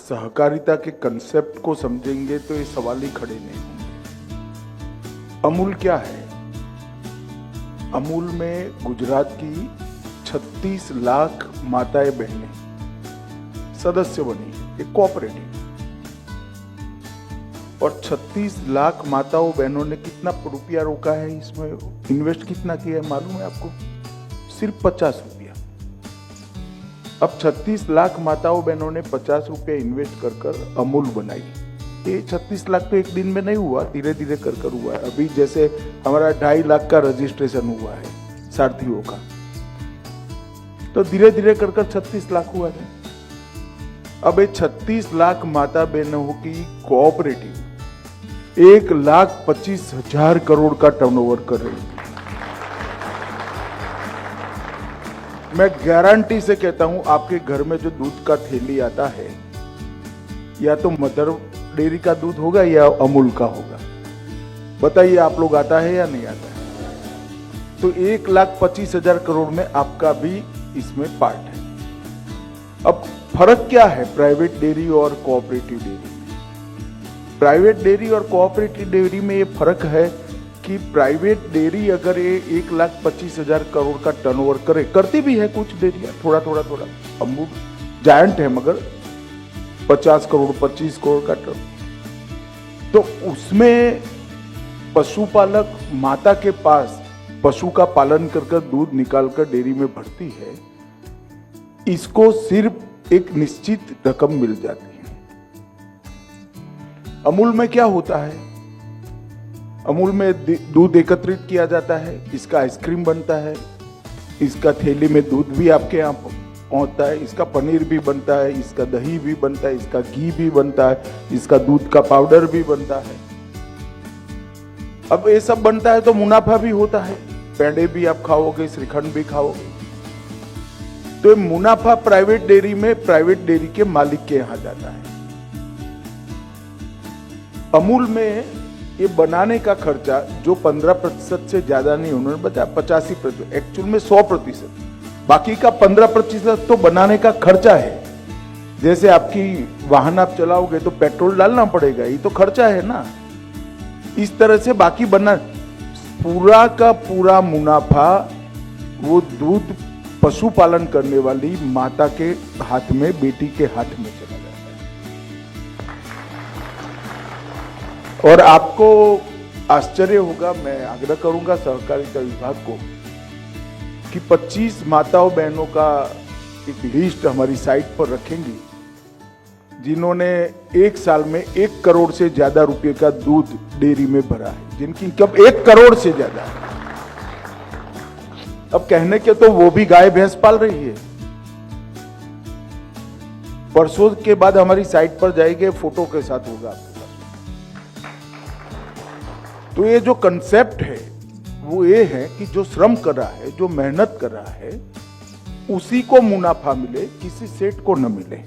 सहकारिता के कंसेप्ट को समझेंगे तो ये सवाल ही खड़े नहीं होंगे। अमूल क्या है? अमूल में गुजरात की 36 लाख माताएं बहनें सदस्य बनी, एक कोऑपरेटिव, और 36 लाख माताओं बहनों ने कितना रुपया रोका है, इसमें इन्वेस्ट कितना किया है मालूम है आपको? सिर्फ 50 रुपया। अब 36 लाख माताओं बहनों ने 50 रुपया इन्वेस्ट कर अमूल बनाई। ये 36 लाख तो एक दिन में नहीं हुआ, धीरे धीरे कर हुआ है। अभी जैसे हमारा 2.5 लाख का रजिस्ट्रेशन हुआ है सारथियों का, तो धीरे धीरे कर 36 लाख हुआ है। अब ये 36 लाख माता बहनों की कोऑपरेटिव 1,25,000 करोड़ का टर्नओवर कर रही है। मैं गारंटी से कहता हूं, आपके घर में जो दूध का थैली आता है, या तो मदर डेयरी का दूध होगा या अमूल का होगा। बताइए आप लोग, आता है या नहीं आता है? तो 1,25,000 करोड़ में आपका भी इसमें पार्ट है। अब फर्क क्या है प्राइवेट डेयरी और कोऑपरेटिव डेयरी में? प्राइवेट डेयरी और कोऑपरेटिव डेयरी में ये फर्क है कि प्राइवेट डेयरी अगर ये 1,25,000 करोड़ का टर्नओवर करे, करती भी है कुछ डेयरियां, थोड़ा थोड़ा। अमूल जायंट है मगर 50 करोड़ 25 करोड़ का टर्न, तो उसमें पशुपालक माता के पास पशु का पालन कर दूध निकालकर डेयरी में भरती है, इसको सिर्फ एक निश्चित रकम मिल जाती है। अमूल में क्या होता है? अमूल में दूध एकत्रित किया जाता है, इसका आइसक्रीम बनता है, इसका थैली में दूध भी आपके यहाँ पहुंचता है, इसका पनीर भी बनता है, इसका दही भी बनता है, इसका घी भी बनता है, इसका दूध का पाउडर भी बनता है। अब ये सब बनता है तो मुनाफा भी होता है, पेड़े भी आप खाओगे, श्रीखंड भी खाओगे। तो मुनाफा प्राइवेट डेयरी में प्राइवेट डेयरी के मालिक के यहां जाता है। अमूल में ये बनाने का खर्चा जो 15% से ज्यादा नहीं, उन्होंने बताया 85%, एक्चुअल में 100%, बाकी का 15% तो बनाने का खर्चा है। जैसे आपकी वाहन आप चलाओगे तो पेट्रोल डालना पड़ेगा, ये तो खर्चा है ना। इस तरह से बाकी बना पूरा का पूरा मुनाफा वो दूध पशुपालन करने वाली माता के हाथ में, बेटी के हाथ में चला जाता है। और आपको आश्चर्य होगा, मैं आग्रह करूंगा सहकारिता विभाग को कि 25 माताओं बहनों का एक लिस्ट हमारी साइट पर रखेंगी जिन्होंने एक साल में 1 करोड़ से ज्यादा रुपए का दूध डेयरी में भरा है, जिनकी कब 1 करोड़ से ज्यादा है। अब कहने के तो वो भी गाय भैंस पाल रही है। परसों के बाद हमारी साइट पर जाएंगे, फोटो के साथ होगा आपके पास। तो ये जो कंसेप्ट है वो ये है कि जो श्रम कर रहा है, जो मेहनत कर रहा है, उसी को मुनाफा मिले, किसी सेठ को न मिले।